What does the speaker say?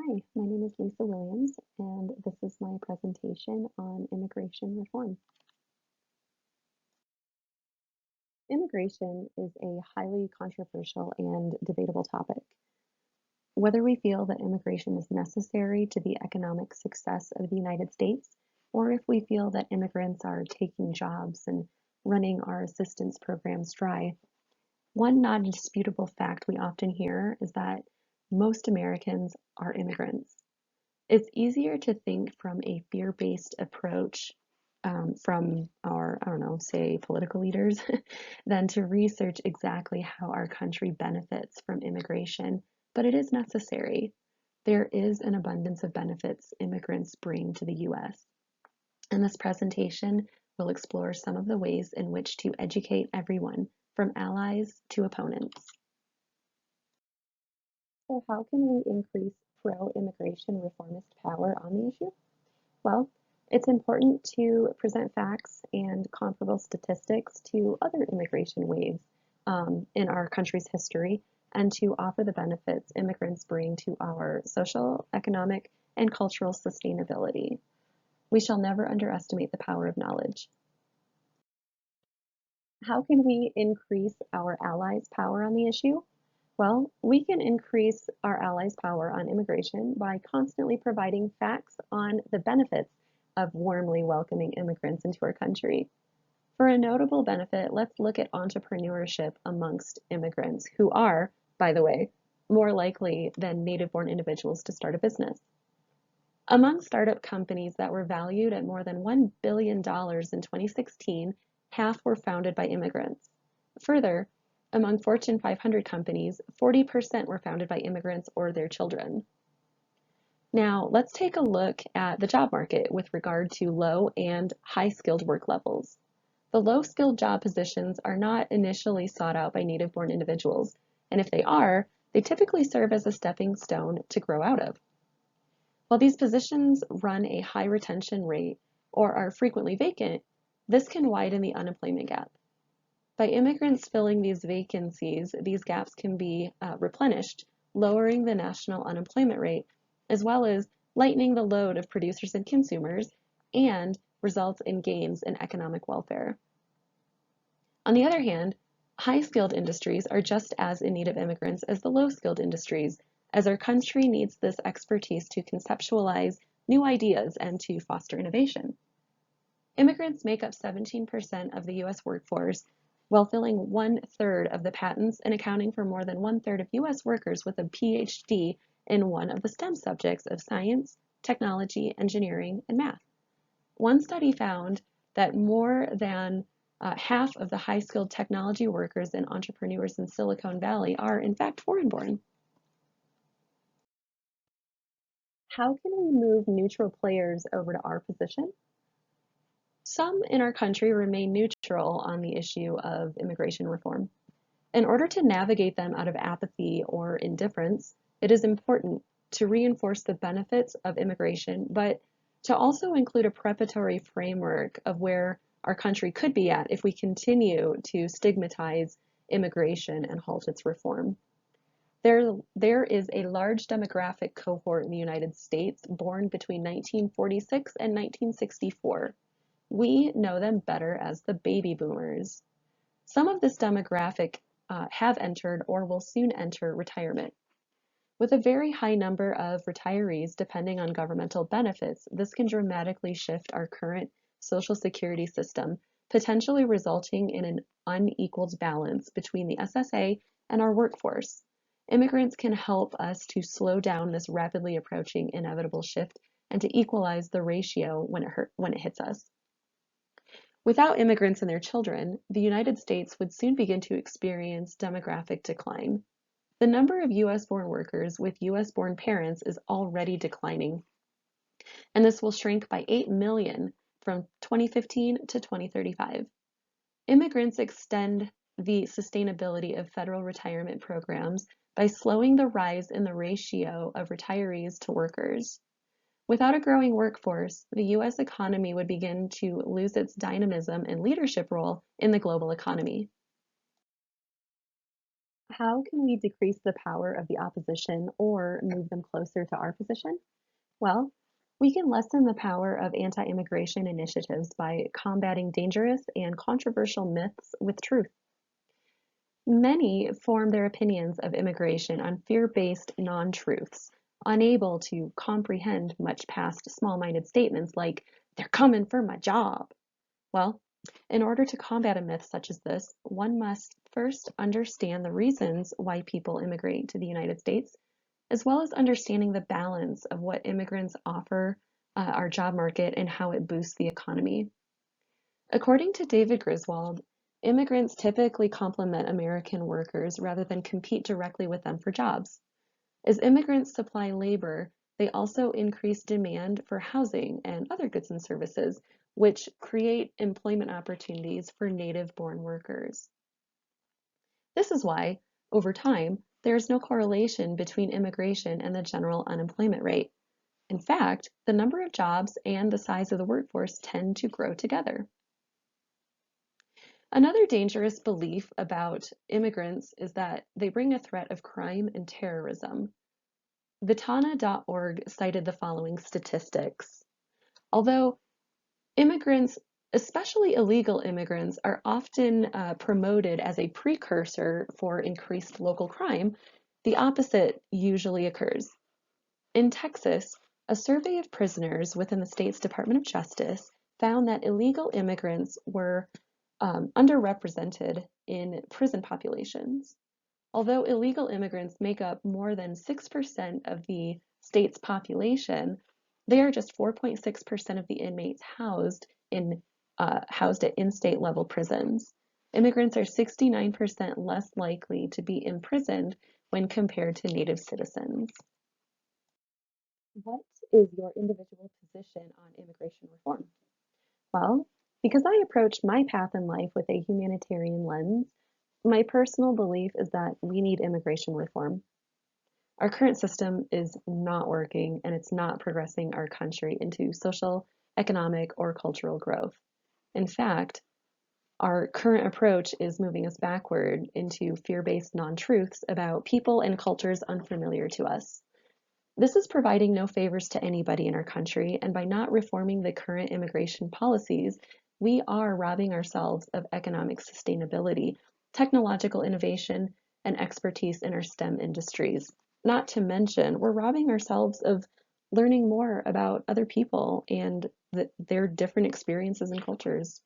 Hi, my name is Lisa Williams, and this is my presentation on immigration reform. Immigration is a highly controversial and debatable topic. Whether we feel that immigration is necessary to the economic success of the United States, or if we feel that immigrants are taking jobs and running our assistance programs dry, one non-disputable fact we often hear is that most Americans are immigrants. It's easier to think from a fear-based approach from our, I don't know, say political leaders, than to research exactly how our country benefits from immigration, but it is necessary. There is an abundance of benefits immigrants bring to the US. In this presentation, we'll explore some of the ways in which to educate everyone, from allies to opponents. So how can we increase pro-immigration reformist power on the issue? Well, it's important to present facts and comparable statistics to other immigration waves in our country's history and to offer the benefits immigrants bring to our social, economic, and cultural sustainability. We shall never underestimate the power of knowledge. How can we increase our allies' power on the issue? Well, we can increase our allies' power on immigration by constantly providing facts on the benefits of warmly welcoming immigrants into our country. For a notable benefit, let's look at entrepreneurship amongst immigrants, who are, by the way, more likely than native-born individuals to start a business. Among startup companies that were valued at more than $1 billion in 2016, half were founded by immigrants. Further, among Fortune 500 companies, 40% were founded by immigrants or their children. Now, let's take a look at the job market with regard to low and high skilled work levels. The low skilled job positions are not initially sought out by native born individuals, and if they are, they typically serve as a stepping stone to grow out of. While these positions run a high retention rate or are frequently vacant, this can widen the unemployment gap. By immigrants filling these vacancies, these gaps can be replenished, lowering the national unemployment rate, as well as lightening the load of producers and consumers, and results in gains in economic welfare. On the other hand, high-skilled industries are just as in need of immigrants as the low-skilled industries, as our country needs this expertise to conceptualize new ideas and to foster innovation. Immigrants make up 17% of the US workforce, while filling 1/3 of the patents and accounting for more than 1/3 of US workers with a PhD in one of the STEM subjects of science, technology, engineering, and math. One study found that more than half of the high-skilled technology workers and entrepreneurs in Silicon Valley are, in fact, foreign-born. How can we move neutral players over to our position? Some in our country remain neutral on the issue of immigration reform. In order to navigate them out of apathy or indifference, it is important to reinforce the benefits of immigration, but to also include a preparatory framework of where our country could be at if we continue to stigmatize immigration and halt its reform. There is a large demographic cohort in the United States born between 1946 and 1964. We know them better as the baby boomers. Some of this demographic have entered or will soon enter retirement. With a very high number of retirees depending on governmental benefits, this can dramatically shift our current Social Security system, potentially resulting in an unequaled balance between the SSA and our workforce. Immigrants can help us to slow down this rapidly approaching inevitable shift and to equalize the ratio when it hits us. Without immigrants and their children, the United States would soon begin to experience demographic decline. The number of US-born workers with US-born parents is already declining, and this will shrink by 8 million from 2015 to 2035. Immigrants extend the sustainability of federal retirement programs by slowing the rise in the ratio of retirees to workers. Without a growing workforce, the US economy would begin to lose its dynamism and leadership role in the global economy. How can we decrease the power of the opposition or move them closer to our position? Well, we can lessen the power of anti-immigration initiatives by combating dangerous and controversial myths with truth. Many form their opinions of immigration on fear-based non-truths, unable to comprehend much past small-minded statements like, they're coming for my job. Well, in order to combat a myth such as this, one must first understand the reasons why people immigrate to the United States, as well as understanding the balance of what immigrants offer our job market and how it boosts the economy. According to David Griswold, immigrants typically complement American workers rather than compete directly with them for jobs. As immigrants supply labor, they also increase demand for housing and other goods and services, which create employment opportunities for native-born workers. This is why, over time, there is no correlation between immigration and the general unemployment rate. In fact, the number of jobs and the size of the workforce tend to grow together. Another dangerous belief about immigrants is that they bring a threat of crime and terrorism. Vitana.org cited the following statistics. Although immigrants, especially illegal immigrants, are often promoted as a precursor for increased local crime, the opposite usually occurs. In Texas, a survey of prisoners within the state's Department of Justice found that illegal immigrants were underrepresented in prison populations. Although illegal immigrants make up more than 6% of the state's population, they are just 4.6% of the inmates housed at in-state level prisons. Immigrants are 69% less likely to be imprisoned when compared to native citizens. What is your individual position on immigration reform? Well, because I approach my path in life with a humanitarian lens, my personal belief is that we need immigration reform. Our current system is not working and it's not progressing our country into social, economic, or cultural growth. In fact, our current approach is moving us backward into fear-based non-truths about people and cultures unfamiliar to us. This is providing no favors to anybody in our country, and by not reforming the current immigration policies, we are robbing ourselves of economic sustainability, technological innovation, and expertise in our STEM industries. Not to mention, we're robbing ourselves of learning more about other people and their different experiences and cultures.